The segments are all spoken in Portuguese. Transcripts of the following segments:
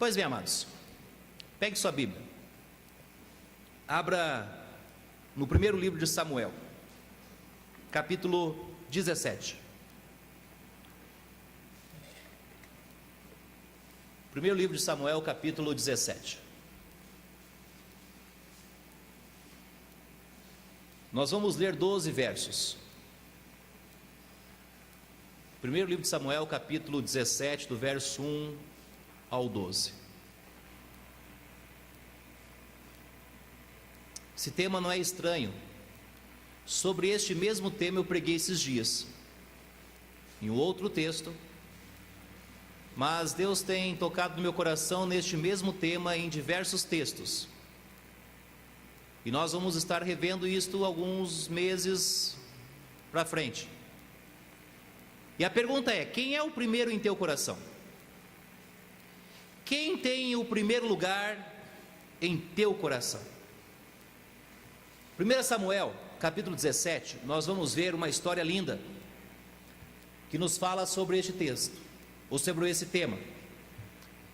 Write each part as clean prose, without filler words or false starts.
Pois bem, amados, pegue sua Bíblia, abra no primeiro livro de Samuel, capítulo 17. Primeiro livro de Samuel, capítulo 17. Nós vamos ler 12 versos. Primeiro livro de Samuel, capítulo 17, do verso 1 ao 12. Esse tema não é estranho. Sobre este mesmo tema eu preguei esses dias, em outro texto, mas Deus tem tocado no meu coração neste mesmo tema em diversos textos, e nós vamos estar revendo isto alguns meses para frente. E a pergunta é: quem é o primeiro em teu coração? Quem tem o primeiro lugar em teu coração? 1 Samuel, capítulo 17, nós vamos ver uma história linda que nos fala sobre este texto, ou sobre esse tema,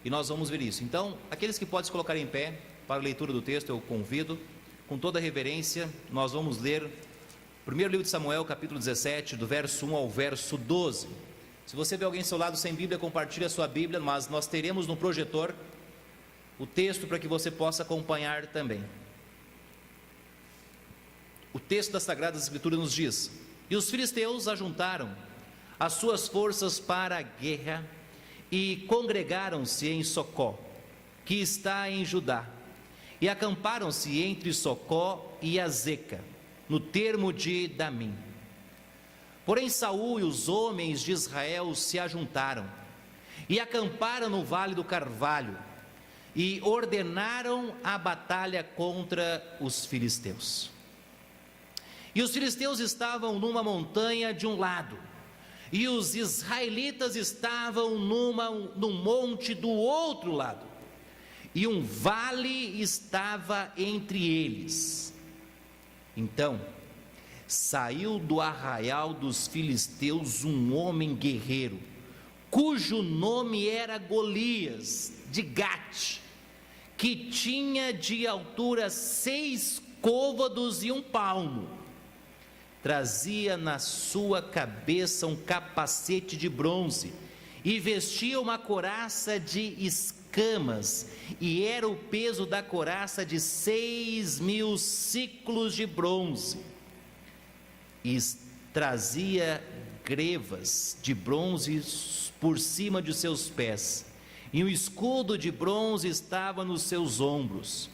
e nós vamos ver isso. Então, aqueles que podem se colocar em pé para a leitura do texto, eu convido, com toda reverência. Nós vamos ler primeiro livro de Samuel, capítulo 17, do verso 1 ao verso 12. Se você vê alguém ao seu lado sem Bíblia, compartilhe a sua Bíblia, mas nós teremos no projetor o texto para que você possa acompanhar também. O texto das Sagradas Escrituras nos diz: e os filisteus ajuntaram as suas forças para a guerra e congregaram-se em Socó, que está em Judá, e acamparam-se entre Socó e Azeca, no termo de Damim. Porém Saul e os homens de Israel se ajuntaram e acamparam no vale do Carvalho e ordenaram a batalha contra os filisteus. E os filisteus estavam numa montanha de um lado, e os israelitas estavam num monte do outro lado, e um vale estava entre eles. Então saiu do arraial dos filisteus um homem guerreiro, cujo nome era Golias de Gate, que tinha de altura 6 côvados e 1 palmo. Trazia na sua cabeça um capacete de bronze e vestia uma couraça de escamas, e era o peso da couraça de 6.000 siclos de bronze, e trazia grevas de bronze por cima de seus pés, e um escudo de bronze estava nos seus ombros,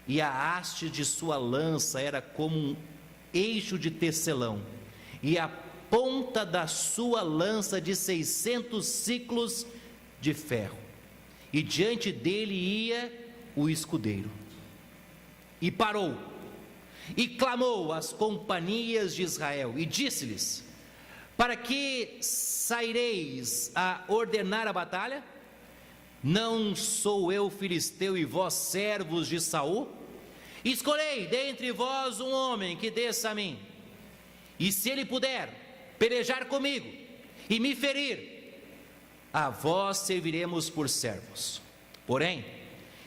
e a haste de sua lança era como um eixo de tecelão, e a ponta da sua lança de 600 siclos de ferro, e diante dele ia o escudeiro. E parou, e clamou às companhias de Israel, e disse-lhes: para que saireis a ordenar a batalha? Não sou eu filisteu e vós servos de Saul? Escolhei dentre vós um homem que desça a mim, e se ele puder pelejar comigo e me ferir, a vós serviremos por servos. Porém,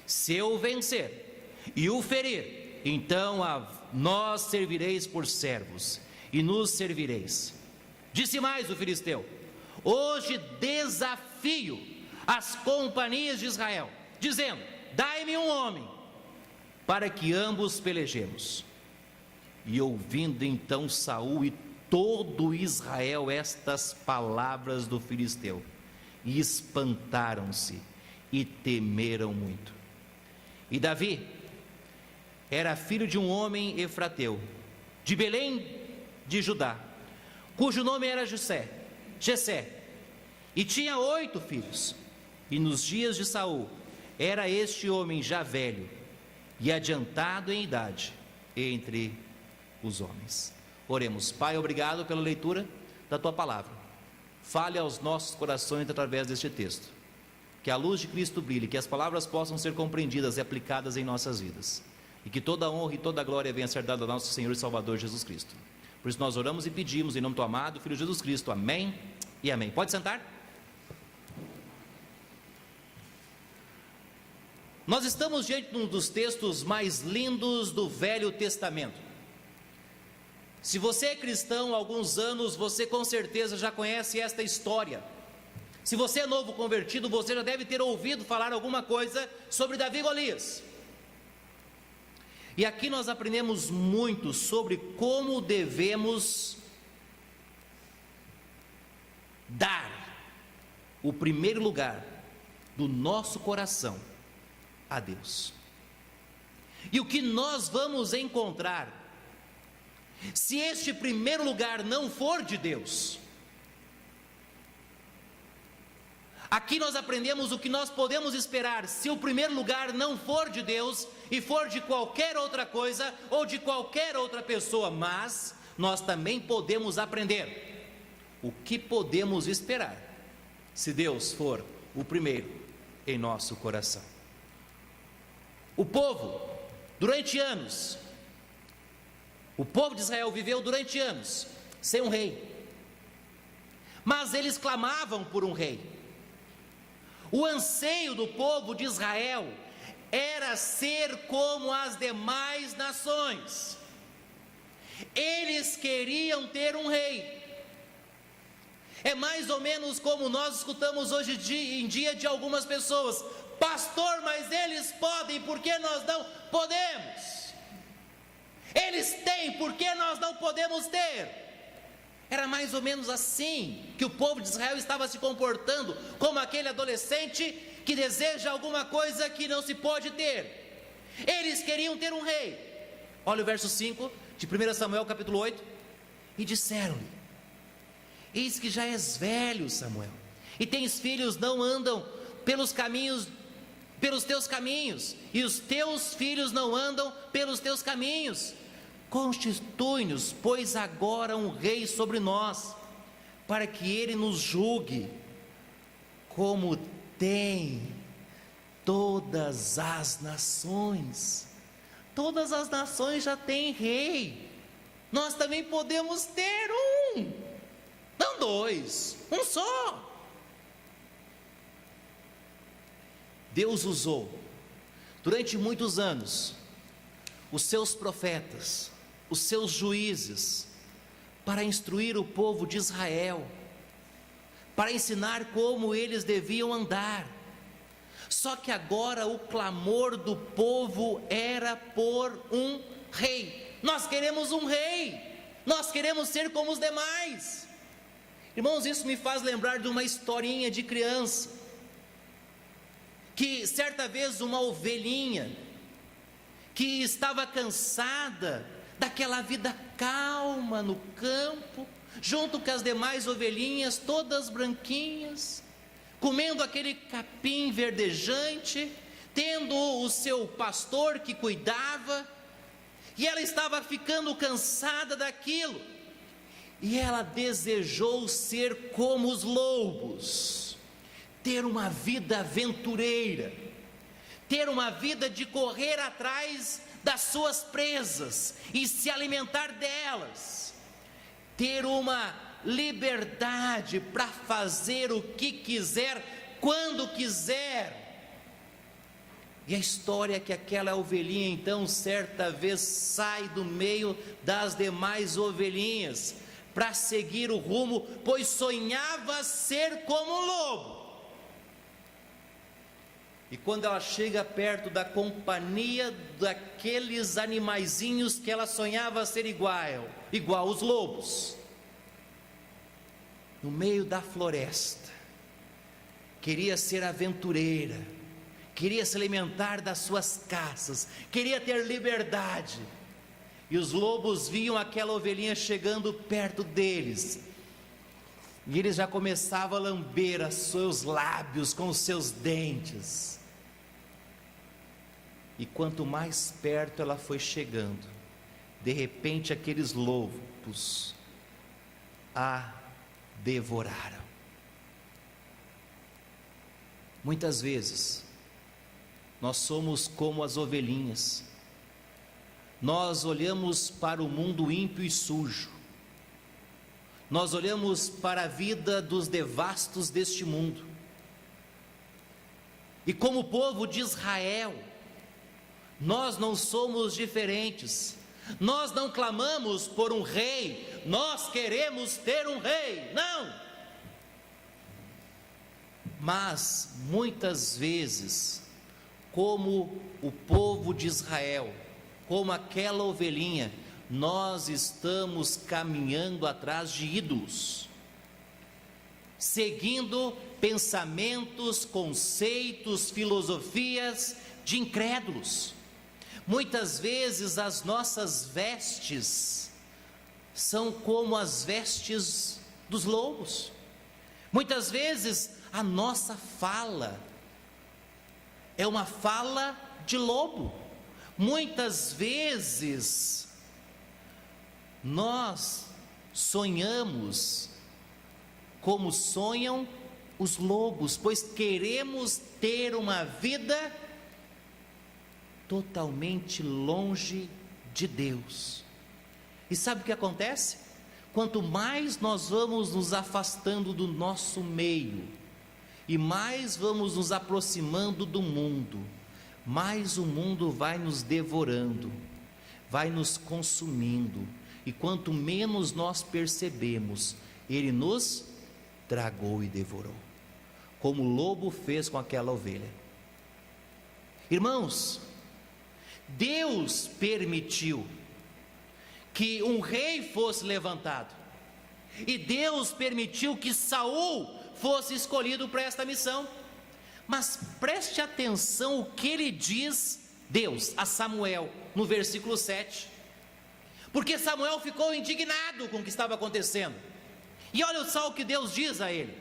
se eu vencer e o ferir, então a nós servireis por servos, e nos servireis. Disse mais o filisteu: hoje desafio as companhias de Israel, dizendo: dai-me um homem, para que ambos pelejemos. E ouvindo então Saul e todo Israel estas palavras do filisteu, e espantaram-se e temeram muito. E Davi era filho de um homem efrateu, de Belém de Judá, cujo nome era Jessé, e tinha 8 filhos. E nos dias de Saul era este homem já velho e adiantado em idade entre os homens. Oremos. Pai, obrigado pela leitura da tua palavra. Fale aos nossos corações através deste texto, que a luz de Cristo brilhe, que as palavras possam ser compreendidas e aplicadas em nossas vidas, e que toda a honra e toda a glória venha a ser dada ao nosso Senhor e Salvador Jesus Cristo. Por isso nós oramos e pedimos em nome do amado Filho Jesus Cristo. Amém e amém. Pode sentar. Nós estamos diante de um dos textos mais lindos do Velho Testamento. Se você é cristão há alguns anos, você com certeza já conhece esta história. Se você é novo convertido, você já deve ter ouvido falar alguma coisa sobre Davi e Golias. E aqui nós aprendemos muito sobre como devemos dar o primeiro lugar do nosso coração a Deus. E o que nós vamos encontrar, se este primeiro lugar não for de Deus, aqui nós aprendemos o que nós podemos esperar se o primeiro lugar não for de Deus e for de qualquer outra coisa ou de qualquer outra pessoa, mas nós também podemos aprender o que podemos esperar se Deus for o primeiro em nosso coração. O povo, durante anos, o povo de Israel viveu durante anos sem um rei, mas eles clamavam por um rei. O anseio do povo de Israel era ser como as demais nações. Eles queriam ter um rei. É mais ou menos como nós escutamos hoje em dia de algumas pessoas: pastor, mas eles podem, por que nós não podemos? Eles têm, por que nós não podemos ter? Era mais ou menos assim que o povo de Israel estava se comportando, como aquele adolescente que deseja alguma coisa que não se pode ter. Eles queriam ter um rei. Olha o verso 5 de 1 Samuel capítulo 8. E disseram-lhe: eis que já és velho, Samuel, e tens filhos, não andam pelos teus caminhos, e os teus filhos não andam pelos teus caminhos. Constitui-nos, pois, agora um rei sobre nós, para que ele nos julgue, como tem todas as nações. Todas as nações já têm rei, nós também podemos ter um, não dois, um só. Deus usou, durante muitos anos, os seus profetas, os seus juízes, para instruir o povo de Israel, para ensinar como eles deviam andar. Só que agora o clamor do povo era por um rei. Nós queremos um rei, nós queremos ser como os demais. Irmãos, isso me faz lembrar de uma historinha de criança, que certa vez uma ovelhinha, que estava cansada daquela vida calma no campo, junto com as demais ovelhinhas, todas branquinhas, comendo aquele capim verdejante, tendo o seu pastor que cuidava, e ela estava ficando cansada daquilo, e ela desejou ser como os lobos, ter uma vida aventureira, ter uma vida de correr atrás das suas presas e se alimentar delas, ter uma liberdade para fazer o que quiser, quando quiser. E a história é que aquela ovelhinha então certa vez sai do meio das demais ovelhinhas para seguir o rumo, pois sonhava ser como um lobo. E quando ela chega perto da companhia daqueles animaizinhos que ela sonhava ser igual os lobos, no meio da floresta, queria ser aventureira, queria se alimentar das suas caças, queria ter liberdade, e os lobos viam aquela ovelhinha chegando perto deles, e eles já começavam a lamber os seus lábios com os seus dentes. E quanto mais perto ela foi chegando, de repente aqueles lobos a devoraram. Muitas vezes nós somos como as ovelhinhas. Nós olhamos para o mundo ímpio e sujo, nós olhamos para a vida dos devastos deste mundo, E como povo de Israel, nós não somos diferentes. Nós não clamamos por um rei, nós queremos ter um rei, não. Mas muitas vezes, como o povo de Israel, como aquela ovelhinha, nós estamos caminhando atrás de ídolos, seguindo pensamentos, conceitos, filosofias de incrédulos. Muitas vezes as nossas vestes são como as vestes dos lobos. Muitas vezes a nossa fala é uma fala de lobo. Muitas vezes nós sonhamos como sonham os lobos, pois queremos ter uma vida totalmente longe de Deus. E sabe o que acontece? Quanto mais nós vamos nos afastando do nosso meio, e mais vamos nos aproximando do mundo, mais o mundo vai nos devorando, vai nos consumindo, e quanto menos nós percebemos, ele nos tragou e devorou, como o lobo fez com aquela ovelha. Irmãos, Deus permitiu que um rei fosse levantado, e Deus permitiu que Saul fosse escolhido para esta missão. Mas preste atenção o que ele diz, Deus, a Samuel, no versículo 7. Porque Samuel ficou indignado com o que estava acontecendo. E olha só o que Deus diz a ele: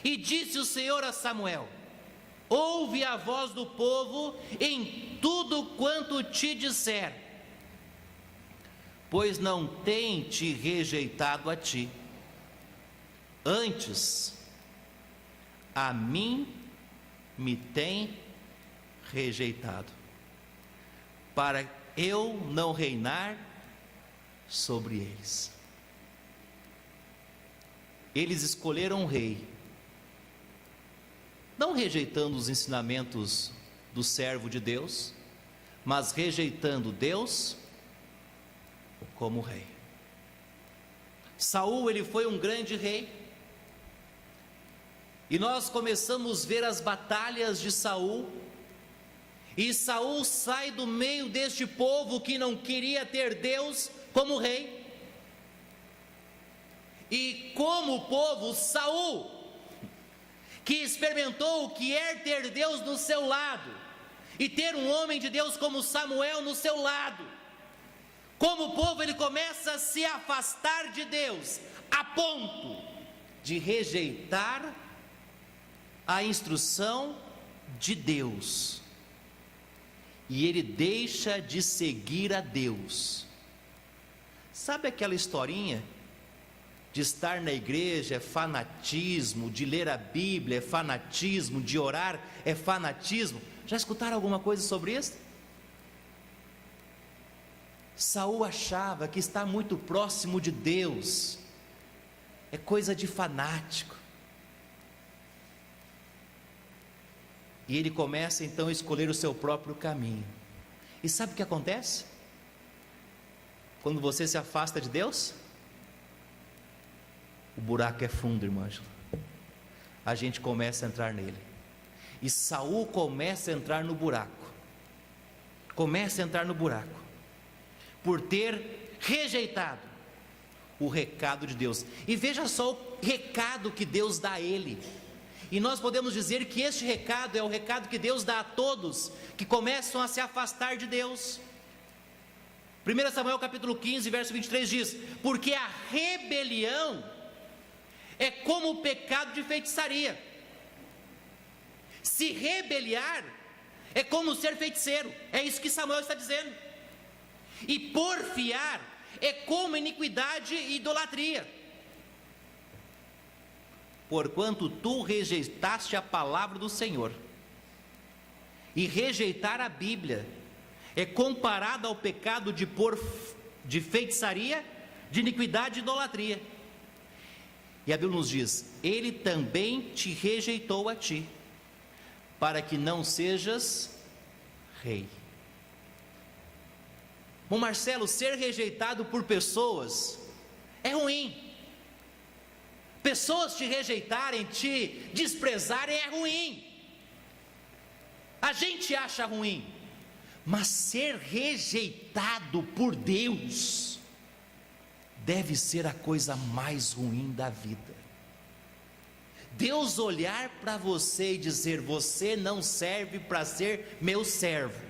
e disse o Senhor a Samuel: ouve a voz do povo em tudo quanto te disser, pois não tem te rejeitado a ti, antes a mim me tem rejeitado, para eu não reinar sobre eles. Eles escolheram um rei, não rejeitando os ensinamentos do servo de Deus, mas rejeitando Deus como rei. Saul, ele foi um grande rei, e nós começamos a ver as batalhas de Saul, e Saul sai do meio deste povo que não queria ter Deus como rei, e como povo, Saul, que experimentou o que é ter Deus do seu lado, e ter um homem de Deus como Samuel no seu lado, como povo ele começa a se afastar de Deus, a ponto de rejeitar a instrução de Deus, e ele deixa de seguir a Deus. Sabe aquela historinha de estar na igreja é fanatismo, de ler a Bíblia é fanatismo, de orar é fanatismo? Já escutaram alguma coisa sobre isso? Saul achava que estar muito próximo de Deus é coisa de fanático, e ele começa então a escolher o seu próprio caminho. E sabe o que acontece? Quando você se afasta de Deus, o buraco é fundo, irmã Ângela. A gente começa a entrar nele. E Saul começa a entrar no buraco. Por ter rejeitado o recado de Deus. E veja só o recado que Deus dá a ele. E nós podemos dizer que este recado é o recado que Deus dá a todos que começam a se afastar de Deus. 1 Samuel capítulo 15, verso 23 diz: porque a rebelião é como o pecado de feitiçaria. Se rebeliar é como ser feiticeiro. É isso que Samuel está dizendo. E porfiar é como iniquidade e idolatria. Porquanto tu rejeitaste a palavra do Senhor, e rejeitar a Bíblia é comparado ao pecado de feitiçaria, de iniquidade e idolatria. E a Bíblia nos diz: ele também te rejeitou a ti, para que não sejas rei. Bom, Marcelo, ser rejeitado por pessoas é ruim. Pessoas te rejeitarem, te desprezarem é ruim. A gente acha ruim, mas ser rejeitado por Deus deve ser a coisa mais ruim da vida. Deus olhar para você e dizer: você não serve para ser meu servo,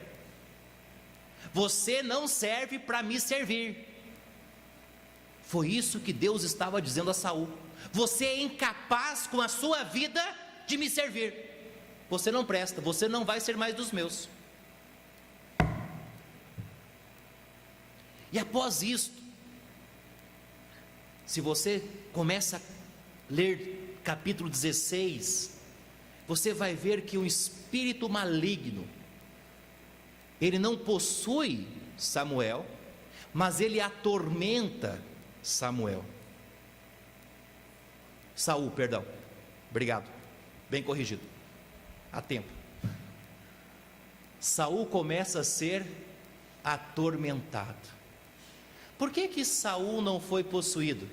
você não serve para me servir. Foi isso que Deus estava dizendo a Saul: você é incapaz com a sua vida de me servir, você não presta, você não vai ser mais dos meus. E após isto, se você começa a ler capítulo 16, você vai ver que um espírito maligno, ele não possui Samuel, mas ele atormenta Saul, perdão, obrigado, bem corrigido, a tempo. Saul começa a ser atormentado. Por que Saul não foi possuído?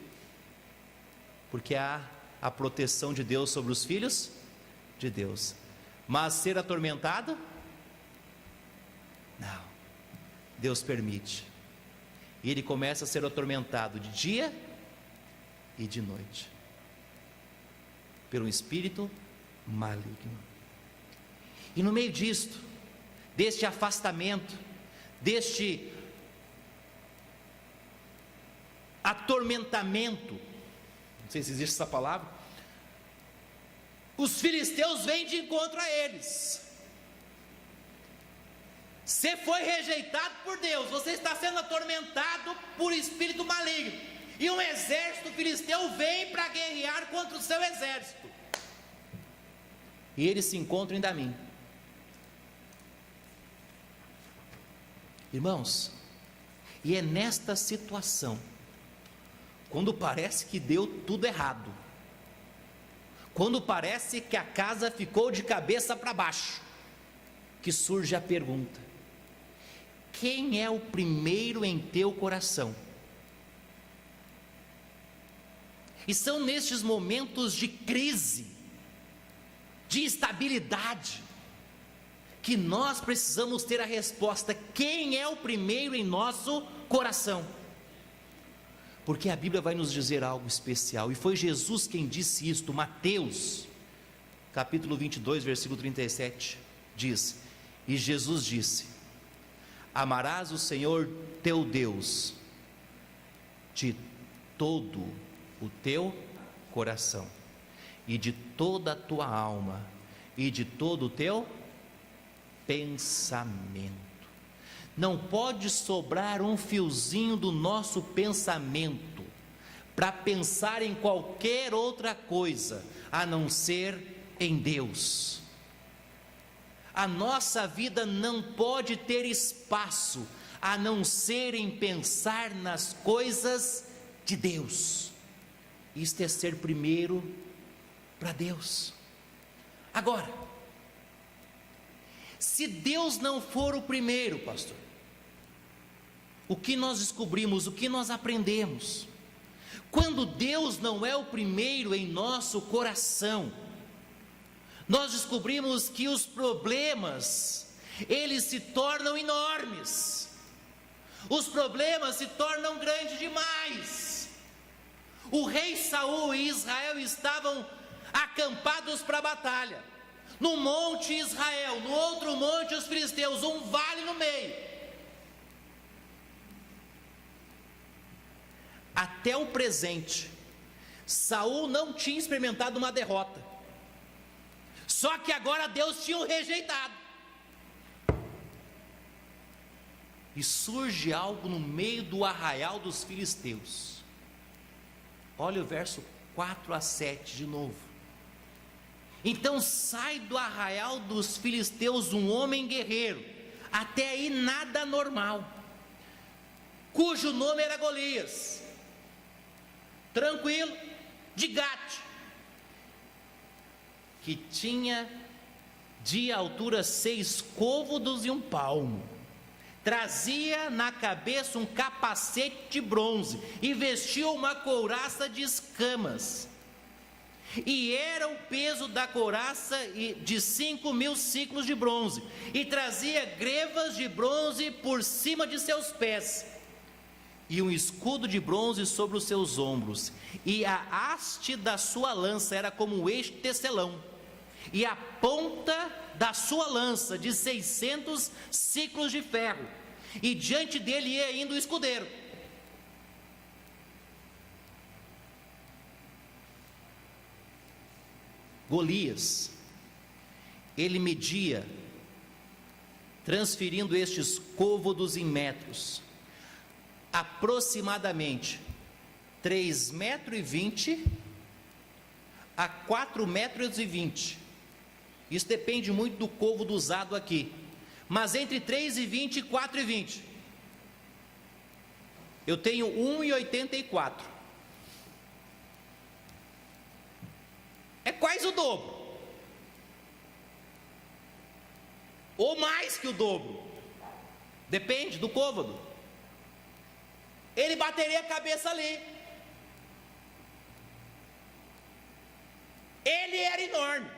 Porque há a proteção de Deus sobre os filhos de Deus. Mas ser atormentado? Não. Deus permite. E ele começa a ser atormentado de dia e de noite, pelo espírito maligno. E no meio disto, deste afastamento, deste atormentamento, não sei se existe essa palavra, os filisteus vêm de encontro a eles. Você foi rejeitado por Deus, você está sendo atormentado por espírito maligno, e um exército filisteu vem para guerrear contra o seu exército, e eles se encontram em Damim. Irmãos, e é nesta situação, quando parece que deu tudo errado, quando parece que a casa ficou de cabeça para baixo, que surge a pergunta: quem é o primeiro em teu coração? E são nestes momentos de crise, de instabilidade, que nós precisamos ter a resposta: quem é o primeiro em nosso coração? Porque a Bíblia vai nos dizer algo especial, e foi Jesus quem disse isto. Mateus, capítulo 22, versículo 37, diz: e Jesus disse: amarás o Senhor teu Deus de todo o teu coração, e de toda a tua alma, e de todo o teu pensamento. Não pode sobrar um fiozinho do nosso pensamento para pensar em qualquer outra coisa a não ser em Deus. A nossa vida não pode ter espaço a não ser em pensar nas coisas de Deus. Isto é ser primeiro para Deus. Agora, se Deus não for o primeiro, pastor, o que nós descobrimos, o que nós aprendemos? Quando Deus não é o primeiro em nosso coração, nós descobrimos que os problemas, eles se tornam enormes, os problemas se tornam grandes demais. O rei Saul e Israel estavam acampados para a batalha, no monte Israel, no outro monte os filisteus, um vale no meio. Até o presente, Saul não tinha experimentado uma derrota, só que agora Deus tinha o rejeitado, e surge algo no meio do arraial dos filisteus. Olha o verso 4 a 7 de novo. Então sai do arraial dos filisteus um homem guerreiro, até aí nada normal, cujo nome era Golias, tranquilo, de Gate, que tinha de altura 6 côvados e 1 palmo. Trazia na cabeça um capacete de bronze e vestia uma couraça de escamas. E era o peso da couraça de 5.000 ciclos de bronze, e trazia grevas de bronze por cima de seus pés, e um escudo de bronze sobre os seus ombros, e a haste da sua lança era como um eixo de tecelão, e a ponta da sua lança de 600 ciclos de ferro, e diante dele ia indo o escudeiro. Golias, ele media, transferindo estes côvados em metros, aproximadamente 3,20 m a 4,20 m. Isso depende muito do côvado usado aqui, mas entre 3,20 e 4,20. Eu tenho 1,84. É quase o dobro, ou mais que o dobro, depende do côvado. Ele bateria a cabeça ali. Ele era enorme.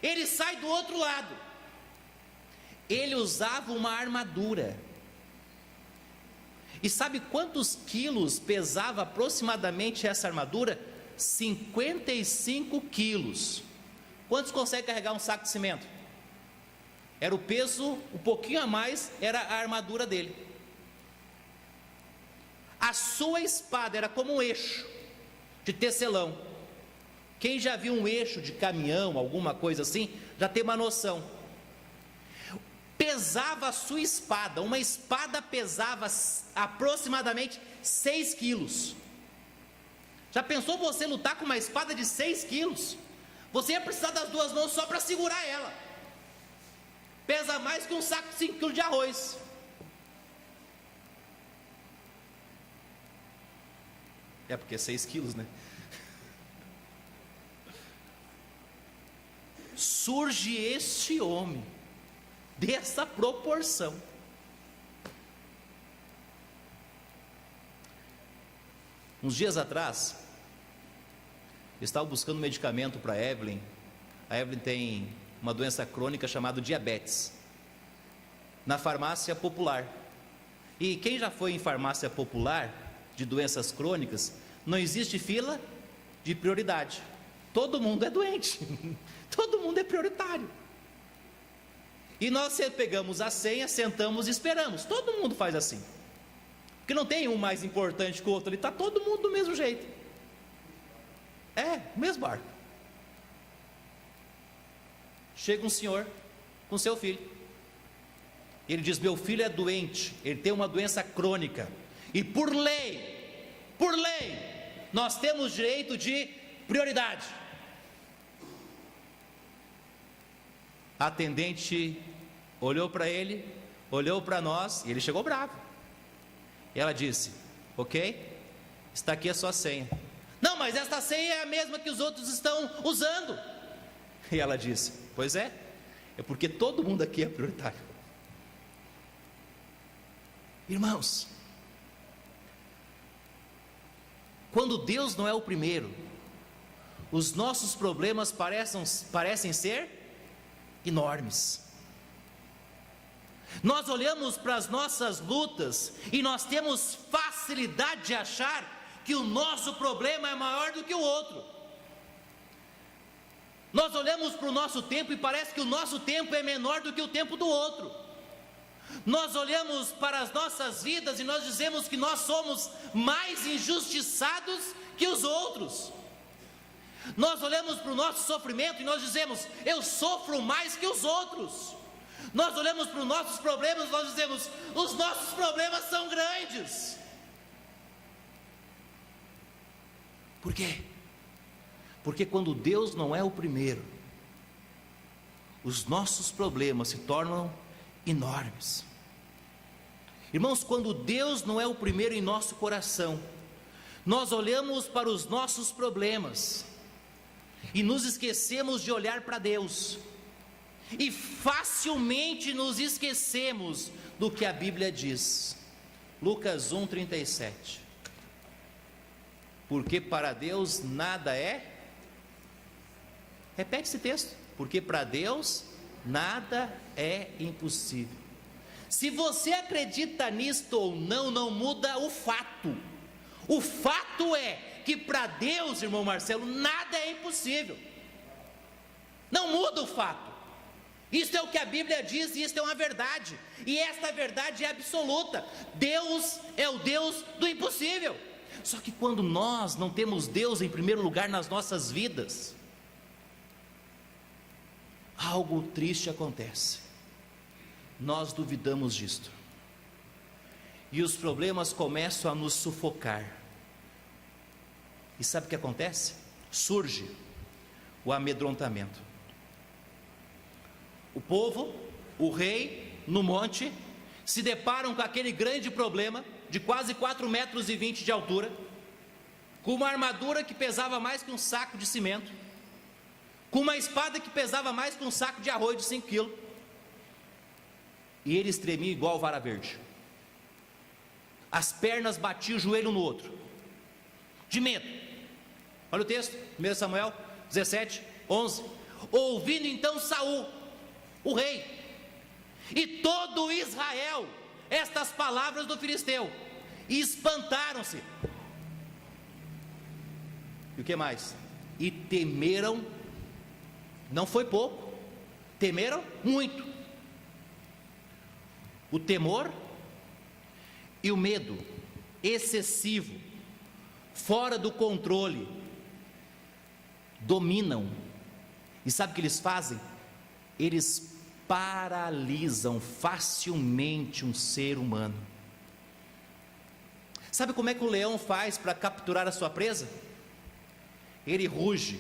Ele sai do outro lado. Ele usava uma armadura. E sabe quantos quilos pesava aproximadamente essa armadura? 55 quilos. Quantos consegue carregar um saco de cimento? Era o peso, um pouquinho a mais, era a armadura dele. A sua espada era como um eixo de tecelão. Quem já viu um eixo de caminhão, alguma coisa assim, já tem uma noção. Pesava a sua espada, uma espada pesava aproximadamente 6 quilos. Já pensou você lutar com uma espada de 6 quilos? Você ia precisar das 2 mãos só para segurar ela. Pesa mais que um saco de 5 quilos de arroz. É porque é 6 quilos, né? Surge este homem, dessa proporção. Uns dias atrás, eu estava buscando medicamento para a Evelyn. A Evelyn tem uma doença crônica chamada diabetes, na farmácia popular. E quem já foi em farmácia popular de doenças crônicas, não existe fila de prioridade. Todo mundo é doente, todo mundo é prioritário. E nós pegamos a senha, sentamos e esperamos. Todo mundo faz assim, porque não tem um mais importante que o outro, ali está todo mundo do mesmo jeito. É, o mesmo barco. Chega um senhor com seu filho. Ele diz: meu filho é doente, ele tem uma doença crônica, e por lei, nós temos direito de prioridade. A atendente olhou para ele, olhou para nós, e ele chegou bravo. E ela disse: ok, está aqui a sua senha. Não, mas esta senha é a mesma que os outros estão usando. E ela disse: pois é porque todo mundo aqui é prioritário. Irmãos, quando Deus não é o primeiro, os nossos problemas parecem ser enormes. Nós olhamos para as nossas lutas e nós temos facilidade de achar que o nosso problema é maior do que o outro. Nós olhamos para o nosso tempo e parece que o nosso tempo é menor do que o tempo do outro. Nós olhamos para as nossas vidas e nós dizemos que nós somos mais injustiçados que os outros. Nós olhamos para o nosso sofrimento e nós dizemos: eu sofro mais que os outros. Nós olhamos para os nossos problemas e nós dizemos: os nossos problemas são grandes. Por quê? Porque quando Deus não é o primeiro, os nossos problemas se tornam enormes. Irmãos, quando Deus não é o primeiro em nosso coração, nós olhamos para os nossos problemas e nos esquecemos de olhar para Deus, e facilmente nos esquecemos do que a Bíblia diz. Lucas 1:37. Porque para Deus nada é. Repete esse texto. Porque para Deus nada é impossível. Se você acredita nisto ou não, não muda o fato. O fato é que para Deus, irmão Marcelo, nada é impossível. Não muda o fato. Isso é o que a Bíblia diz, e isso é uma verdade, e esta verdade é absoluta. Deus é o Deus do impossível. Só que quando nós não temos Deus em primeiro lugar nas nossas vidas, algo triste acontece. Nós duvidamos disto, e os problemas começam a nos sufocar. E sabe o que acontece? Surge o amedrontamento. O povo, o rei, no monte, se deparam com aquele grande problema de quase 4,20 metros de altura, com uma armadura que pesava mais que um saco de cimento, com uma espada que pesava mais que um saco de arroz de 5 quilos, e eles tremiam igual vara verde. As pernas batiam o joelho no outro, de medo. Olha o texto, 1 Samuel 17:11. Ouvindo então Saul, o rei, e todo Israel, estas palavras do filisteu, e espantaram-se. E o que mais? E temeram, não foi pouco, temeram muito. O temor e o medo excessivo, fora do controle, dominam. E sabe o que eles fazem? Eles paralisam facilmente um ser humano. Sabe como é que o leão faz para capturar a sua presa? Ele ruge.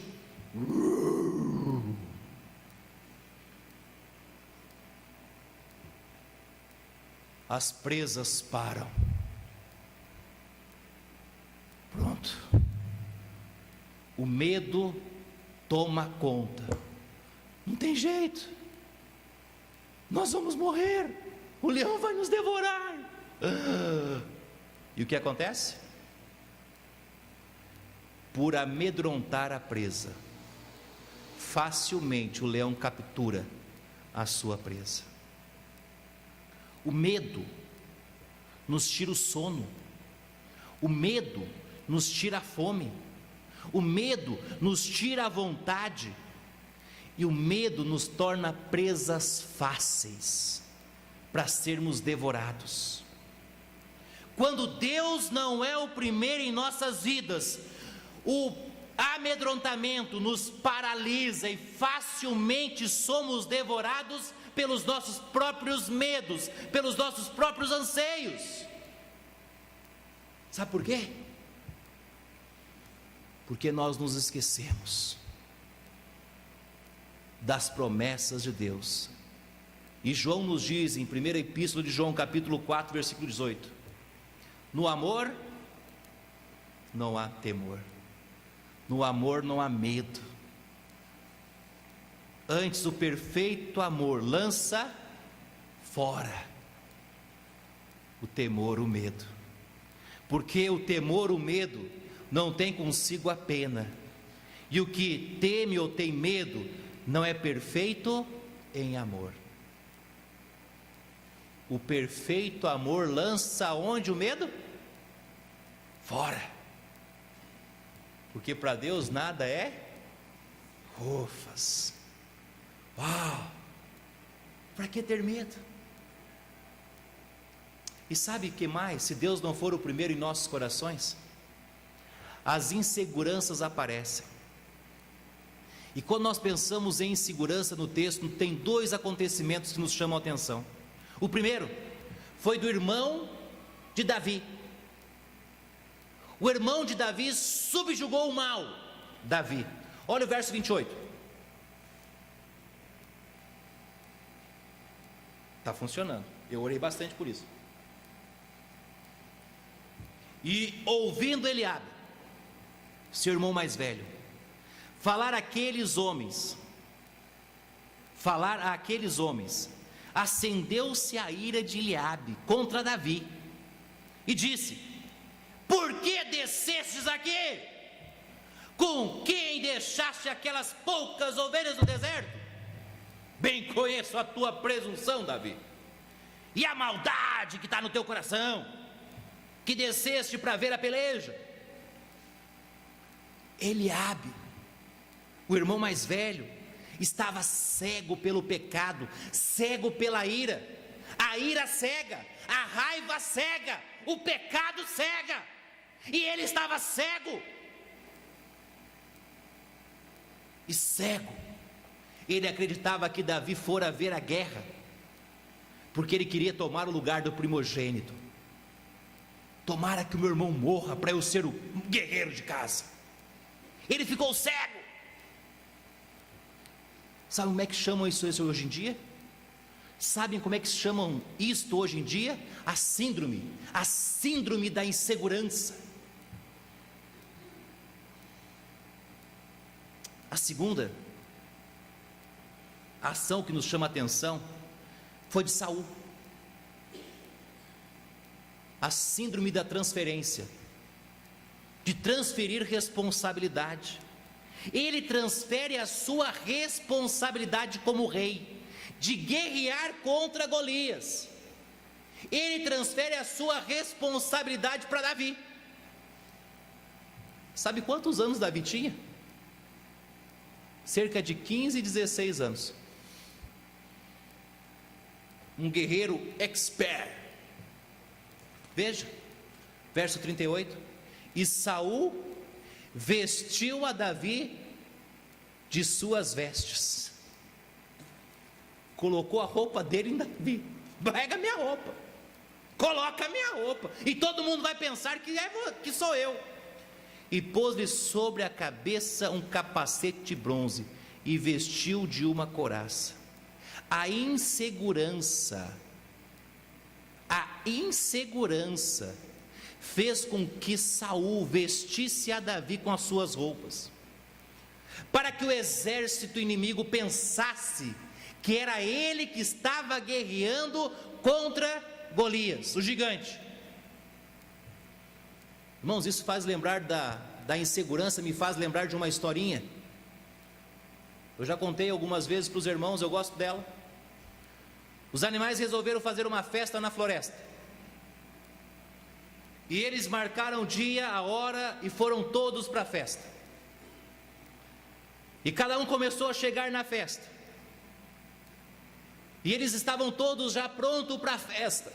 As presas param. Pronto. O medo toma conta. Não tem jeito. Nós vamos morrer. O leão vai nos devorar. E o que acontece? Por amedrontar a presa, facilmente o leão captura a sua presa. O medo nos tira o sono. O medo nos tira a fome. O medo nos tira a vontade. E o medo nos torna presas fáceis para sermos devorados. Quando Deus não é o primeiro em nossas vidas, o amedrontamento nos paralisa e facilmente somos devorados pelos nossos próprios medos, pelos nossos próprios anseios. Sabe por quê? Porque nós nos esquecemos das promessas de Deus. E João nos diz em 1ª Epístola de João, capítulo 4, versículo 18: no amor não há temor, no amor não há medo. Antes, o perfeito amor lança fora o temor, o medo. Porque o temor, o medo não tem consigo a pena. E o que teme ou tem medo não é perfeito em amor. O perfeito amor lança onde o medo? Fora. Porque para Deus nada é rofas. Uau! Para que ter medo? E sabe o que mais? Se Deus não for o primeiro em nossos corações, as inseguranças aparecem. E quando nós pensamos em insegurança no texto, tem 2 acontecimentos que nos chamam a atenção. O primeiro foi do irmão de Davi. O irmão de Davi subjugou o mal. Davi. Olha o verso 28. Está funcionando. Eu orei bastante por isso. E ouvindo Eliabe, seu irmão mais velho, falar àqueles homens, acendeu-se a ira de Eliabe contra Davi, e disse: por que descestes aqui? Com quem deixaste aquelas poucas ovelhas no deserto? Bem conheço a tua presunção, Davi, e a maldade que está no teu coração, que desceste para ver a peleja. Eliabe, o irmão mais velho, estava cego pelo pecado, cego pela ira. A ira cega, a raiva cega, o pecado cega, e ele estava cego. E cego, ele acreditava que Davi fora ver a guerra, porque ele queria tomar o lugar do primogênito. Tomara que o meu irmão morra para eu ser o guerreiro de casa. Ele ficou cego. Sabe como é que chamam isso hoje em dia? Sabem como é que chamam isto hoje em dia? A síndrome da insegurança. A segunda ação que nos chama a atenção foi de Saul. A síndrome da transferência, de transferir responsabilidade. Ele transfere a sua responsabilidade como rei, de guerrear contra Golias. Ele transfere a sua responsabilidade para Davi. Sabe quantos anos Davi tinha? Cerca de 15, 16 anos. Um guerreiro expert. Veja, verso 38. E Saul vestiu a Davi de suas vestes, colocou a roupa dele em Davi. Pega minha roupa, coloca a minha roupa, e todo mundo vai pensar que sou eu. E pôs-lhe sobre a cabeça um capacete de bronze, e vestiu de uma couraça. A insegurança fez com que Saul vestisse a Davi com as suas roupas, para que o exército inimigo pensasse que era ele que estava guerreando contra Golias, o gigante. Irmãos, isso faz lembrar da insegurança, me faz lembrar de uma historinha. Eu já contei algumas vezes para os irmãos, eu gosto dela. Os animais resolveram fazer uma festa na floresta. E eles marcaram o dia, a hora, e foram todos para a festa. E cada um começou a chegar na festa. E eles estavam todos já prontos para a festa.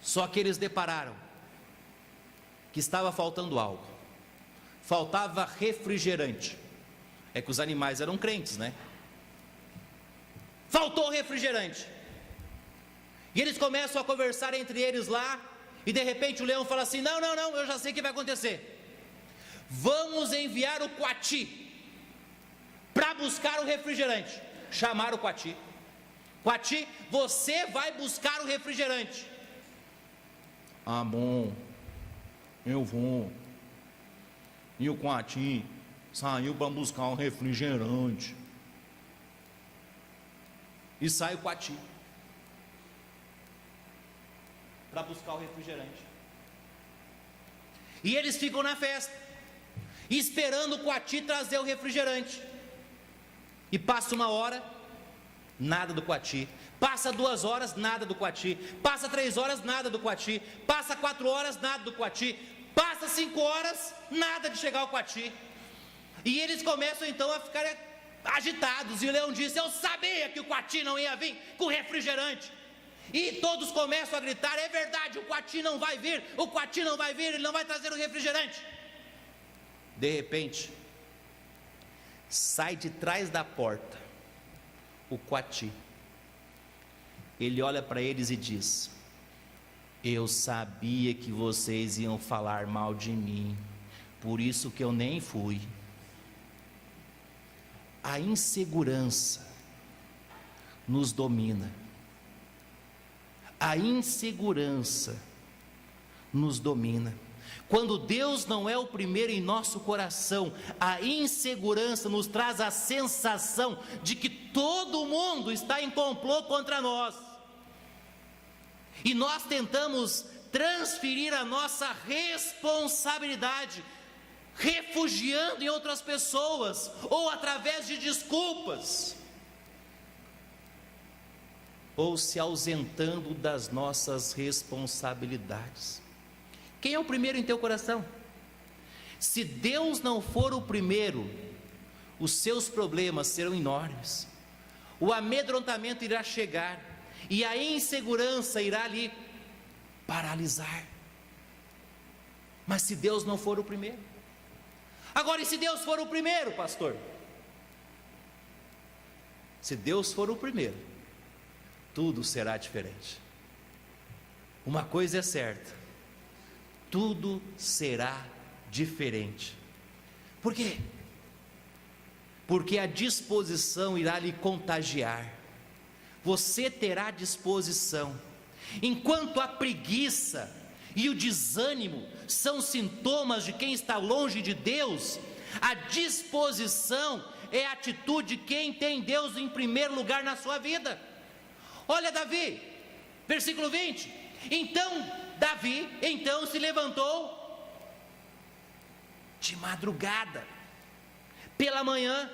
Só que eles depararam que estava faltando algo. Faltava refrigerante. É que os animais eram crentes, né? Faltou refrigerante. E eles começam a conversar entre eles lá. E de repente o leão fala assim: não, eu já sei o que vai acontecer. Vamos enviar o Coati para buscar o refrigerante. Chamaram o Coati. Coati, você vai buscar o refrigerante. Ah, bom, eu vou. E o Coati saiu para buscar o refrigerante. E sai o Coati para buscar o refrigerante. E eles ficam na festa, esperando o Coati trazer o refrigerante. E passa 1 hora, nada do Coati. Passa 2 horas, nada do Coati. Passa 3 horas, nada do Coati. Passa 4 horas, nada do Coati. Passa 5 horas, nada de chegar ao Coati. E eles começam então a ficar agitados. E o leão disse: eu sabia que o Coati não ia vir com refrigerante. E todos começam a gritar: é verdade, o Coati não vai vir, o Coati não vai vir, ele não vai trazer o refrigerante. De repente, sai de trás da porta o Coati. Ele olha para eles e diz: eu sabia que vocês iam falar mal de mim, por isso que eu nem fui. A insegurança nos domina. A insegurança nos domina. Quando Deus não é o primeiro em nosso coração, a insegurança nos traz a sensação de que todo mundo está em complô contra nós. E nós tentamos transferir a nossa responsabilidade, refugiando em outras pessoas, ou através de desculpas, ou se ausentando das nossas responsabilidades. Quem é o primeiro em teu coração? Se Deus não for o primeiro, os seus problemas serão enormes, o amedrontamento irá chegar, e a insegurança irá lhe paralisar. Mas se Deus não for o primeiro? Agora, e se Deus for o primeiro, pastor? Se Deus for o primeiro, tudo será diferente. Uma coisa é certa: tudo será diferente. Por quê? Porque a disposição irá lhe contagiar. Você terá disposição. Enquanto a preguiça e o desânimo são sintomas de quem está longe de Deus, a disposição é a atitude de quem tem Deus em primeiro lugar na sua vida. Olha Davi, versículo 20. Davi se levantou de madrugada, pela manhã,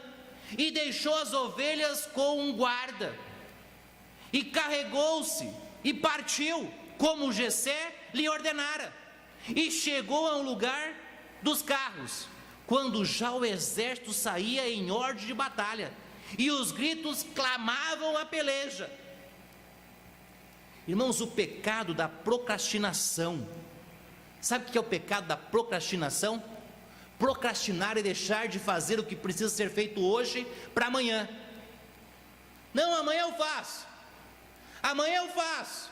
e deixou as ovelhas com um guarda, e carregou-se e partiu, como Jessé lhe ordenara, e chegou a um lugar dos carros, quando já o exército saía em ordem de batalha, e os gritos clamavam a peleja. Irmãos, o pecado da procrastinação. Sabe o que é o pecado da procrastinação? Procrastinar é deixar de fazer o que precisa ser feito hoje para amanhã. Não, amanhã eu faço. Amanhã eu faço.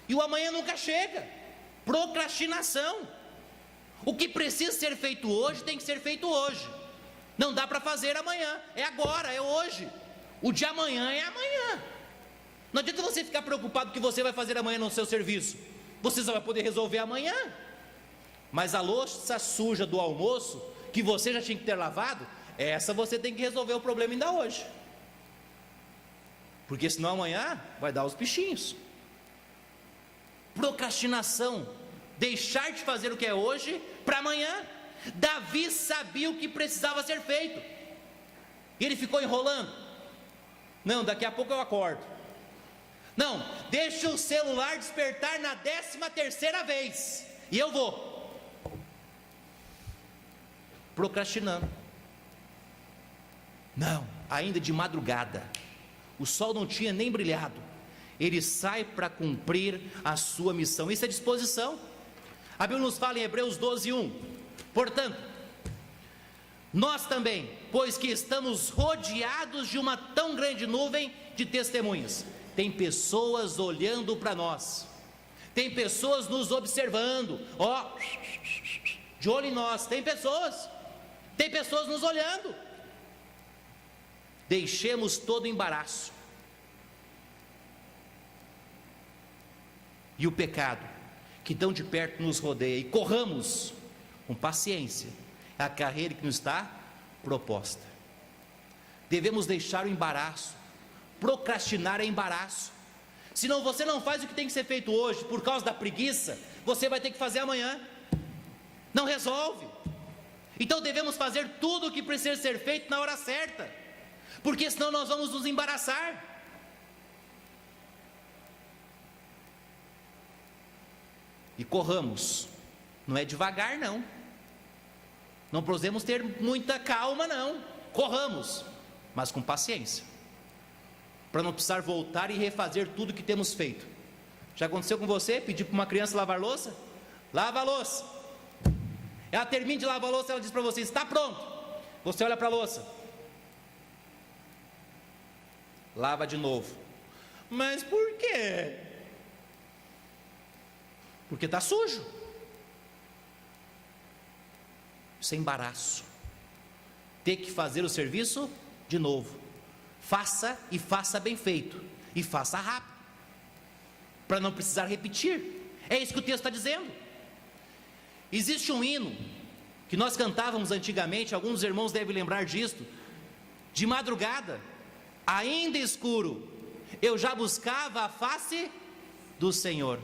E o amanhã nunca chega. Procrastinação. O que precisa ser feito hoje tem que ser feito hoje. Não dá para fazer amanhã. É agora, é hoje. O de amanhã é amanhã. Não adianta você ficar preocupado com o que você vai fazer amanhã no seu serviço. Você só vai poder resolver amanhã. Mas a louça suja do almoço, que você já tinha que ter lavado, essa você tem que resolver o problema ainda hoje. Porque senão amanhã vai dar os bichinhos. Procrastinação, deixar de fazer o que é hoje para amanhã. Davi sabia o que precisava ser feito, e ele ficou enrolando. Não, daqui a pouco eu acordo. Não, deixa o celular despertar na 13ª vez, e eu vou. Procrastinando. Não, ainda de madrugada, o sol não tinha nem brilhado, ele sai para cumprir a sua missão. Isso é disposição. A Bíblia nos fala em Hebreus 12:1. Portanto, nós também, pois que estamos rodeados de uma tão grande nuvem de testemunhas. Tem pessoas olhando para nós, tem pessoas nos observando, de olho em nós, tem pessoas nos olhando. Deixemos todo embaraço e o pecado que tão de perto nos rodeia, e corramos com paciência a carreira que nos está proposta. Devemos deixar o embaraço. Procrastinar é embaraço. Senão você não faz o que tem que ser feito hoje por causa da preguiça, você vai ter que fazer amanhã. Não resolve. Então devemos fazer tudo o que precisa ser feito na hora certa, porque senão nós vamos nos embaraçar. E corramos. Não é devagar não. Não podemos ter muita calma não. Corramos, mas com paciência, para não precisar voltar e refazer tudo que temos feito. Já aconteceu com você? Pedir para uma criança lavar louça? Lava a louça. Ela termina de lavar a louça, ela diz para você: está pronto. Você olha para a louça, lava de novo. Mas por quê? Porque está sujo. Sem embaraço. Ter que fazer o serviço de novo. Faça, e faça bem feito, e faça rápido, para não precisar repetir. É isso que o texto está dizendo. Existe um hino que nós cantávamos antigamente, alguns irmãos devem lembrar disto. De madrugada, ainda escuro, eu já buscava a face do Senhor.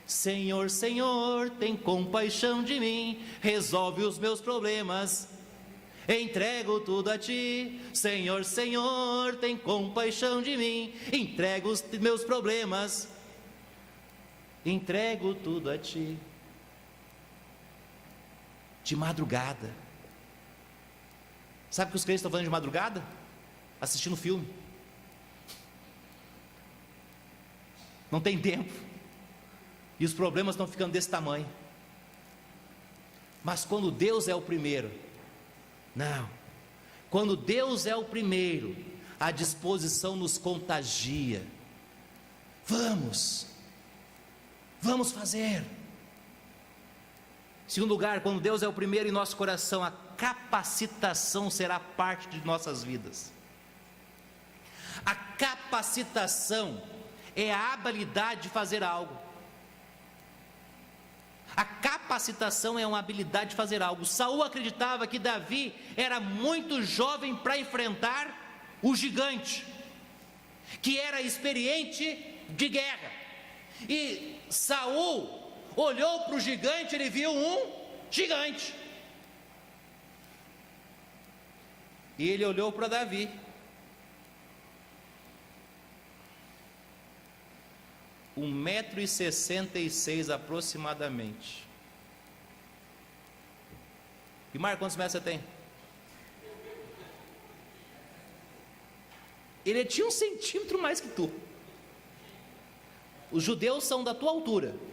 Senhor, Senhor, tem compaixão de mim, resolve os meus problemas, entrego tudo a Ti. Senhor, Senhor, tem compaixão de mim, entrego os meus problemas, entrego tudo a Ti. De madrugada. Sabe o que os crentes estão fazendo de madrugada? Assistindo filme. Não tem tempo. E os problemas estão ficando desse tamanho. Mas quando Deus é o primeiro, não. Quando Deus é o primeiro, a disposição nos contagia. Vamos fazer. Em segundo lugar, quando Deus é o primeiro em nosso coração, a capacitação será parte de nossas vidas. A capacitação é a habilidade de fazer algo. A capacitação é uma habilidade de fazer algo. Saul acreditava que Davi era muito jovem para enfrentar o gigante, que era experiente de guerra. E Saul olhou para o gigante, ele viu um gigante. E ele olhou para Davi. 1,66 m aproximadamente. E Marco, quantos metros você tem? Ele tinha 1 centímetro mais que tu. Os judeus são da tua altura. —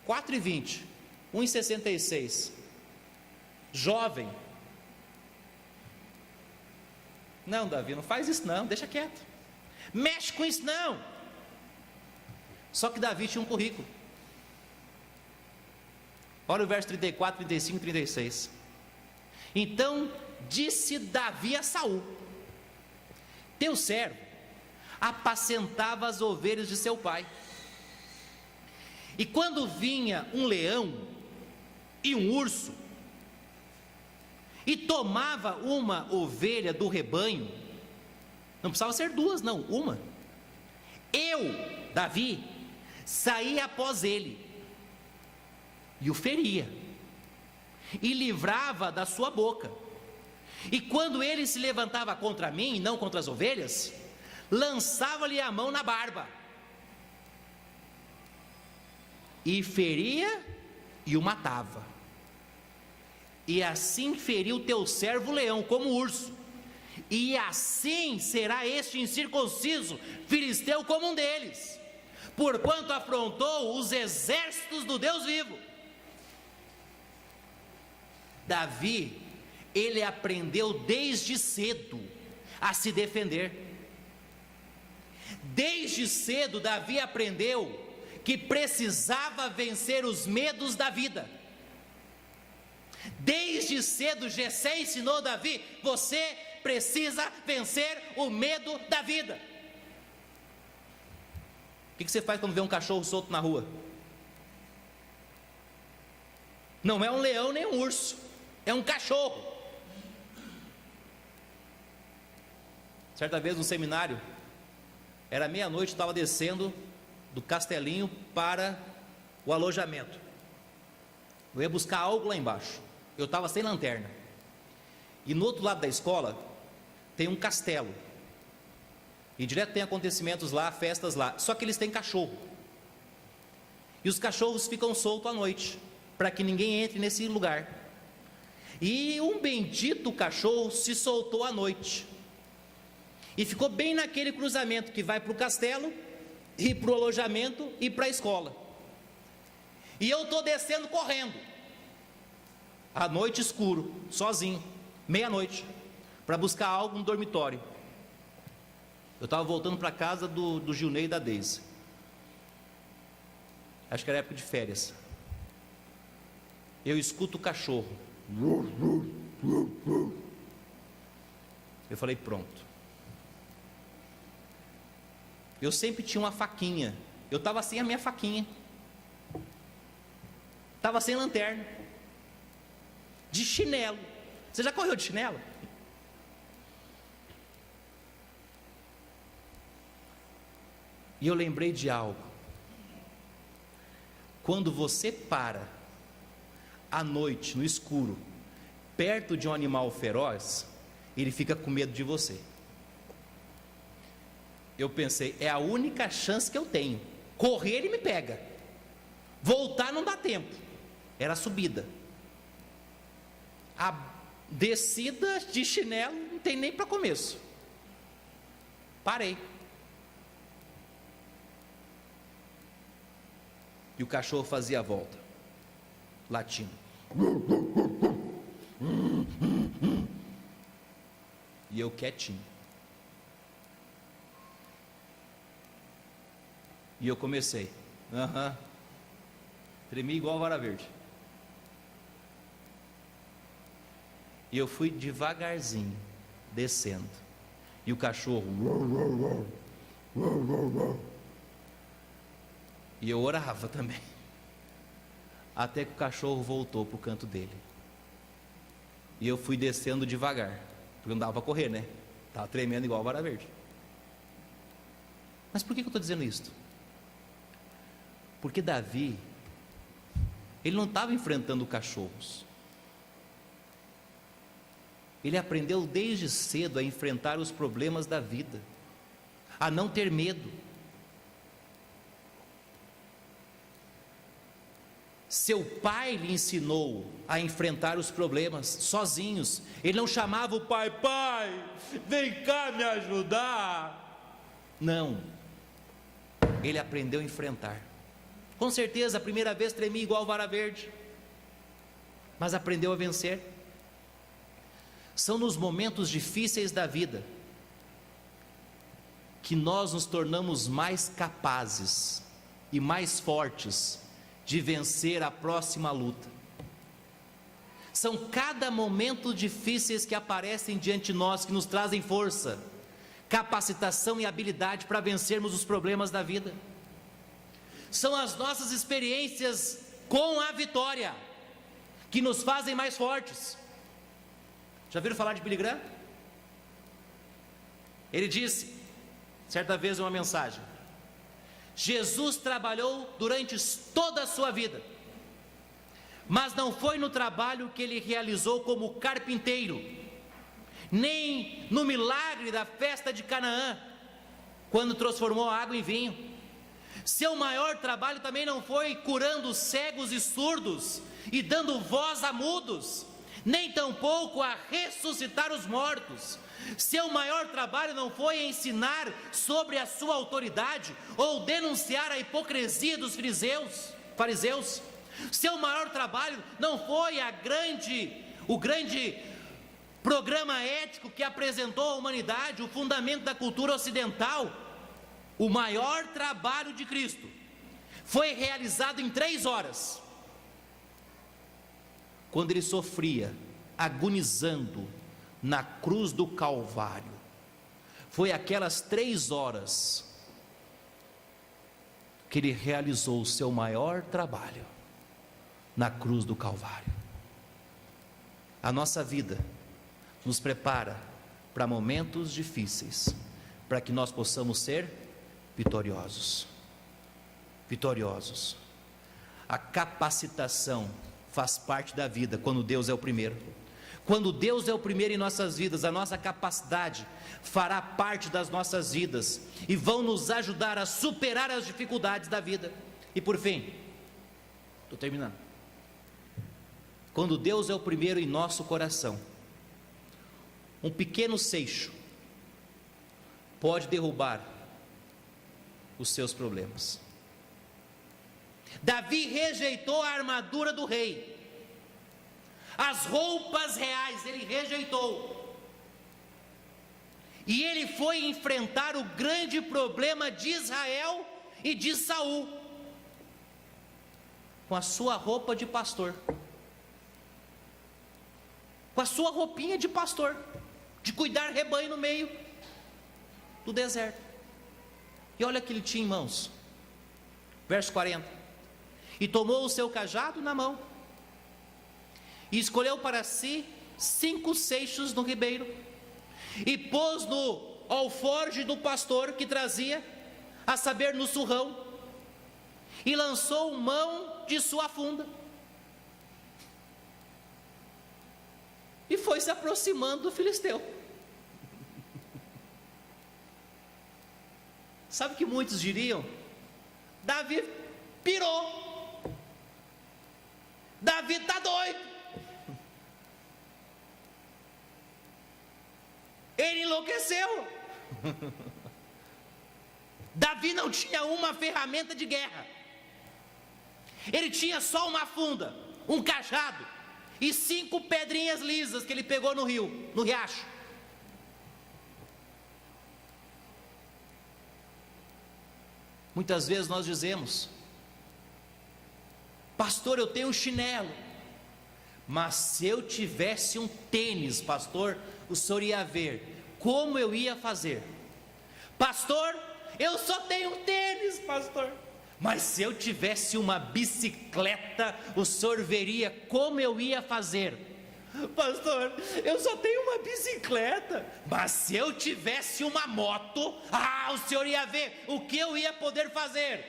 4,20, 1,66, jovem. Não, Davi, não faz isso não, deixa quieto, mexe com isso não. Só que Davi tinha um currículo. Olha o verso 34, 35 e 36. Então disse Davi a Saul: teu servo apacentava as ovelhas de seu pai, e quando vinha um leão e um urso, e tomava uma ovelha do rebanho, não precisava ser duas não, uma, eu, Davi, saía após ele, e o feria, e livrava da sua boca, e quando ele se levantava contra mim, e não contra as ovelhas, lançava-lhe a mão na barba, e feria e o matava. E assim feriu teu servo leão como urso, e assim será este incircunciso filisteu como um deles, porquanto afrontou os exércitos do Deus vivo. Davi, ele aprendeu desde cedo a se defender. Desde cedo Davi aprendeu que precisava vencer os medos da vida. Desde cedo Jessé ensinou Davi: você precisa vencer o medo da vida. O que você faz quando vê um cachorro solto na rua? Não é um leão nem um urso, é um cachorro. Certa vez no seminário, era meia-noite, estava descendo do Castelinho para o alojamento. Eu ia buscar algo lá embaixo. Eu estava sem lanterna. E no outro lado da escola tem um castelo. E direto tem acontecimentos lá, festas lá. Só que eles têm cachorro. E os cachorros ficam soltos à noite, para que ninguém entre nesse lugar. E um bendito cachorro se soltou à noite. E ficou bem naquele cruzamento que vai para o castelo, e para o alojamento, e para a escola. E eu estou descendo correndo, à noite escuro, sozinho, meia-noite, para buscar algo no dormitório. Eu estava voltando para a casa do Gilney e da Deise. Acho que era época de férias. Eu escuto o cachorro. Eu falei: pronto. Eu sempre tinha uma faquinha eu estava sem a minha faquinha, estava sem lanterna, de chinelo. Você já correu de chinelo? E eu lembrei de algo. Quando você para à noite, no escuro, perto de um animal feroz, ele fica com medo de você. Eu pensei, é a única chance que eu tenho. Correr ele me pega, voltar não dá tempo. Era a subida. A descida de chinelo não tem nem para começo. Parei. E o cachorro fazia a volta, latindo. E eu quietinho. E eu comecei. Tremi igual vara verde. E eu fui devagarzinho, descendo. E o cachorro. E eu orava também. Até que o cachorro voltou para o canto dele. E eu fui descendo devagar. Porque não dava para correr, né? Estava tremendo igual vara verde. Mas por que eu estou dizendo isso? Porque Davi, ele não estava enfrentando cachorros. Ele aprendeu desde cedo a enfrentar os problemas da vida, a não ter medo. Seu pai lhe ensinou a enfrentar os problemas sozinhos. Ele não chamava o pai, pai, vem cá me ajudar. Não, ele aprendeu a enfrentar. Com certeza, a primeira vez tremia igual vara verde, mas aprendeu a vencer. São nos momentos difíceis da vida que nós nos tornamos mais capazes e mais fortes de vencer a próxima luta. São cada momento difíceis que aparecem diante de nós que nos trazem força, capacitação e habilidade para vencermos os problemas da vida. São as nossas experiências com a vitória que nos fazem mais fortes. Já viram falar de Billy Graham? Ele disse, certa vez, uma mensagem: Jesus trabalhou durante toda a sua vida, mas não foi no trabalho que ele realizou como carpinteiro, nem no milagre da festa de Canaã, quando transformou a água em vinho. Seu maior trabalho também não foi curando cegos e surdos e dando voz a mudos, nem tampouco a ressuscitar os mortos. Seu maior trabalho não foi ensinar sobre a sua autoridade ou denunciar a hipocrisia dos fariseus. Seu maior trabalho não foi o grande programa ético que apresentou à humanidade o fundamento da cultura ocidental. O maior trabalho de Cristo foi realizado em 3 horas, quando ele sofria, agonizando na cruz do Calvário. Foi aquelas 3 horas que ele realizou o seu maior trabalho, na cruz do Calvário. A nossa vida nos prepara para momentos difíceis, para que nós possamos ser vitoriosos. Vitoriosos. A capacitação faz parte da vida quando Deus é o primeiro. Quando Deus é o primeiro em nossas vidas, a nossa capacidade fará parte das nossas vidas e vão nos ajudar a superar as dificuldades da vida. E por fim, estou terminando. Quando Deus é o primeiro em nosso coração, um pequeno seixo pode derrubar os seus problemas. Davi rejeitou a armadura do rei, as roupas reais ele rejeitou, e ele foi enfrentar o grande problema de Israel e de Saul, com a sua roupa de pastor, com a sua roupinha de pastor, de cuidar rebanho no meio do deserto. E olha o que ele tinha em mãos: Verso 40. E tomou o seu cajado na mão, e escolheu para si 5 seixos no ribeiro, e pôs no alforje do pastor que trazia, a saber, no surrão, e lançou mão de sua funda, e foi se aproximando do filisteu. Sabe o que muitos diriam? Davi pirou, Davi está doido, ele enlouqueceu. Davi não tinha uma ferramenta de guerra, ele tinha só uma funda, um cajado e 5 pedrinhas lisas que ele pegou no rio, no riacho. Muitas vezes nós dizemos: pastor, eu tenho um chinelo, mas se eu tivesse um tênis, pastor, o senhor ia ver como eu ia fazer. Pastor, eu só tenho um tênis, pastor, mas se eu tivesse uma bicicleta, o senhor veria como eu ia fazer. Pastor, eu só tenho uma bicicleta, mas se eu tivesse uma moto, o senhor ia ver o que eu ia poder fazer.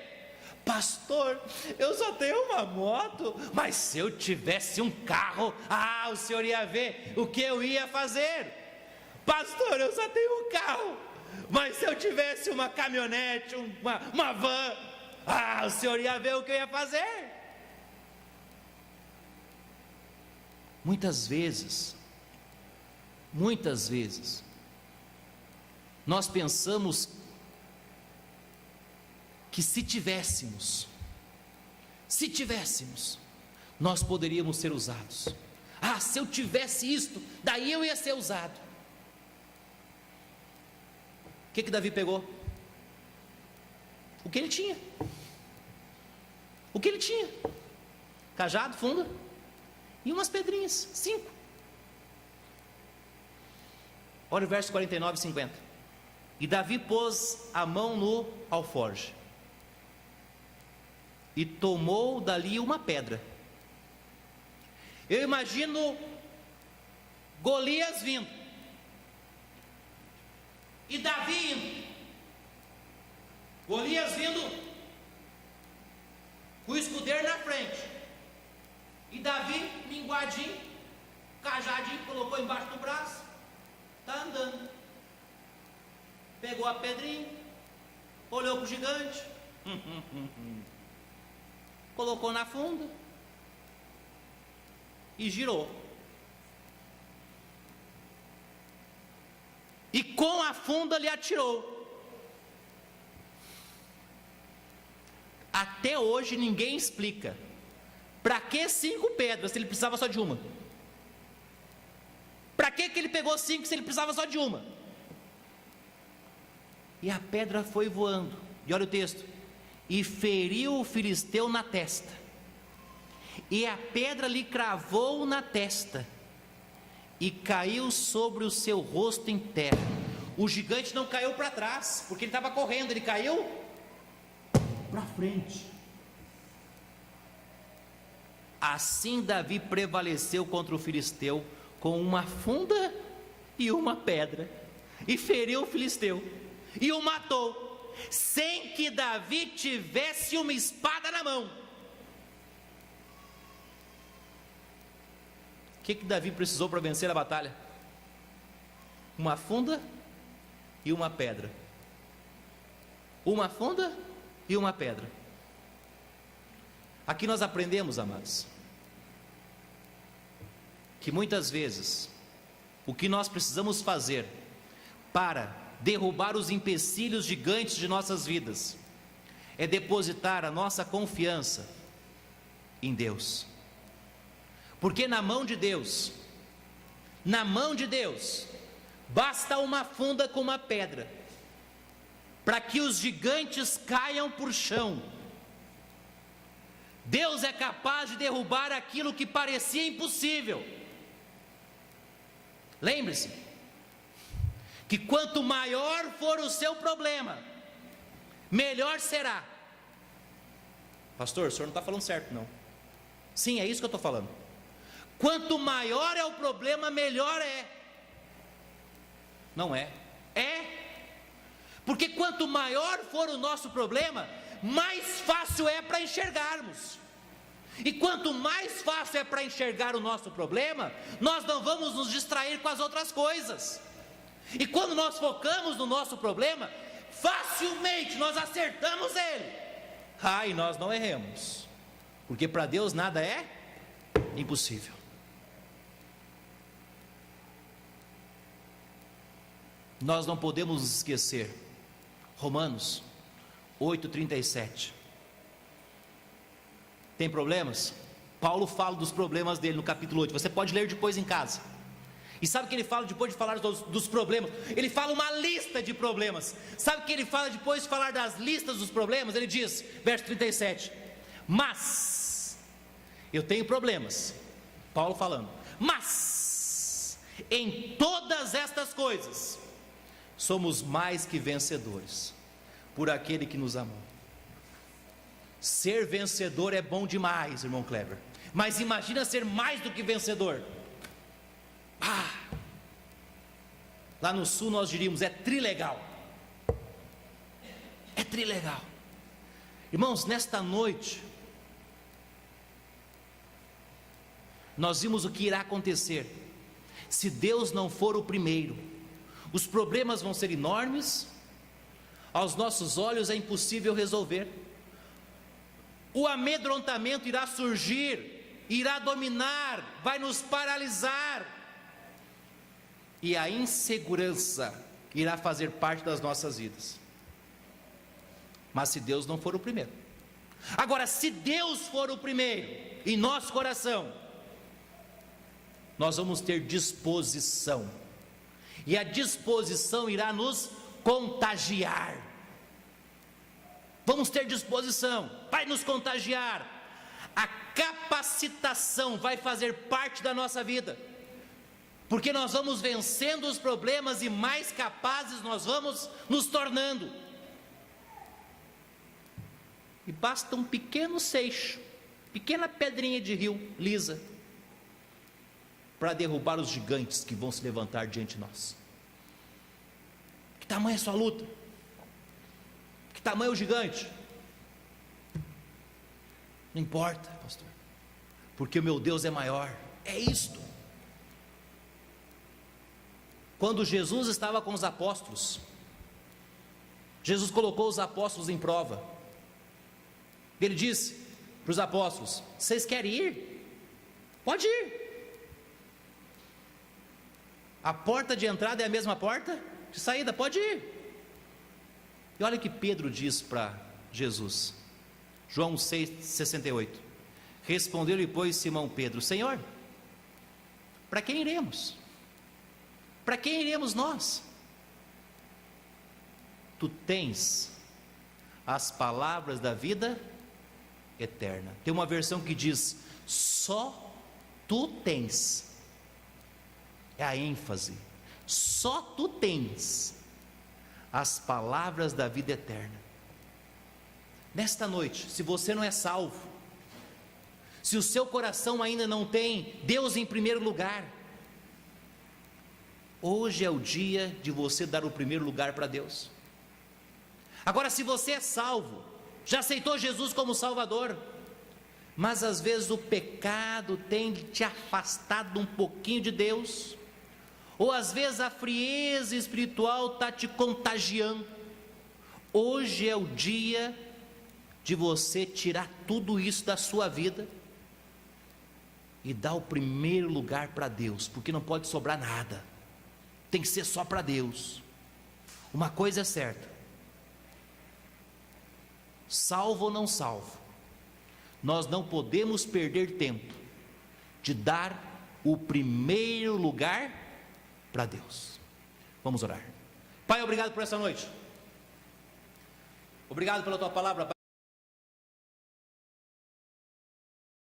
Pastor, eu só tenho uma moto, mas se eu tivesse um carro, o senhor ia ver o que eu ia fazer. Pastor, eu só tenho um carro, mas se eu tivesse uma caminhonete, uma van, o senhor ia ver o que eu ia fazer. Muitas vezes, nós pensamos que se tivéssemos, nós poderíamos ser usados. Se eu tivesse isto, daí eu ia ser usado. O que Davi pegou? O que ele tinha. Cajado, funda e umas pedrinhas, 5. Olha o verso 49 e 50. E Davi pôs a mão no alforje e tomou dali uma pedra. Eu imagino Golias vindo e Davi indo. Golias vindo com o escudeiro na frente, e Davi, minguadinho, cajadinho, colocou embaixo do braço, está andando. Pegou a pedrinha, olhou para o gigante, colocou na funda e girou. E com a funda lhe atirou. Até hoje ninguém explica para que 5 pedras se ele precisava só de uma. Para que ele pegou 5 se ele precisava só de uma? E a pedra foi voando. E olha o texto: e feriu o filisteu na testa, e a pedra lhe cravou na testa, e caiu sobre o seu rosto em terra. O gigante não caiu para trás, porque ele estava correndo, ele caiu para frente. Assim Davi prevaleceu contra o filisteu com uma funda e uma pedra, e feriu o filisteu e o matou, sem que Davi tivesse uma espada na mão. O que Davi precisou para vencer a batalha? Uma funda e uma pedra. Uma funda e uma pedra. Aqui nós aprendemos, amados, que muitas vezes o que nós precisamos fazer para derrubar os empecilhos gigantes de nossas vidas é depositar a nossa confiança em Deus. Porque na mão de Deus, basta uma funda com uma pedra para que os gigantes caiam por chão. Deus é capaz de derrubar aquilo que parecia impossível. Lembre-se que quanto maior for o seu problema, melhor será. Pastor, o senhor não está falando certo, não. Sim, é isso que eu estou falando. Quanto maior é o problema, melhor é. Não é? É. Porque quanto maior for o nosso problema, mais fácil é para enxergarmos. E quanto mais fácil é para enxergar o nosso problema, nós não vamos nos distrair com as outras coisas. E quando nós focamos no nosso problema, facilmente nós acertamos ele. E nós não erremos. Porque para Deus nada é impossível. Nós não podemos nos esquecer. Romanos 8:37. Tem problemas? Paulo fala dos problemas dele no capítulo 8. Você pode ler depois em casa. E sabe o que ele fala depois de falar dos problemas? Ele fala uma lista de problemas. Sabe o que ele fala depois de falar das listas dos problemas? Ele diz, verso 37: mas eu tenho problemas. Paulo falando. Mas em todas estas coisas somos mais que vencedores por aquele que nos amou. Ser vencedor é bom demais, irmão Kleber. Mas imagina ser mais do que vencedor. Lá no sul nós diríamos, é trilegal. É trilegal. Irmãos, nesta noite nós vimos o que irá acontecer se Deus não for o primeiro. Os problemas vão ser enormes, aos nossos olhos é impossível resolver. O amedrontamento irá surgir, irá dominar, vai nos paralisar, e a insegurança irá fazer parte das nossas vidas. Mas se Deus não for o primeiro. Agora, se Deus for o primeiro em nosso coração, nós vamos ter disposição, e a disposição irá nos contagiar. Vamos ter disposição, vai nos contagiar. A capacitação vai fazer parte da nossa vida, porque nós vamos vencendo os problemas e mais capazes nós vamos nos tornando. E basta um pequeno seixo, pequena pedrinha de rio lisa, para derrubar os gigantes que vão se levantar diante de nós. Que tamanho é a sua luta? Que tamanho é o gigante? Não importa, pastor, porque o meu Deus é maior. É isto. Quando Jesus estava com os apóstolos, Jesus colocou os apóstolos em prova. Ele disse para os apóstolos: vocês querem ir? Pode ir. A porta de entrada é a mesma porta de saída, pode ir. E olha o que Pedro diz para Jesus, João 6,68. Respondeu-lhe, pois, Simão Pedro: Senhor, para quem iremos? Para quem iremos nós? Tu tens as palavras da vida eterna. Tem uma versão que diz: só tu tens. É a ênfase. Só tu tens as palavras da vida eterna. Nesta noite, se você não é salvo, se o seu coração ainda não tem Deus em primeiro lugar, hoje é o dia de você dar o primeiro lugar para Deus. Agora, se você é salvo, já aceitou Jesus como Salvador, mas às vezes o pecado tem te afastado um pouquinho de Deus, ou às vezes a frieza espiritual está te contagiando, hoje é o dia de você tirar tudo isso da sua vida e dar o primeiro lugar para Deus, porque não pode sobrar nada, tem que ser só para Deus. Uma coisa é certa: salvo ou não salvo, nós não podemos perder tempo de dar o primeiro lugar para Deus. Vamos orar. Pai, obrigado por essa noite, obrigado pela tua palavra, Pai.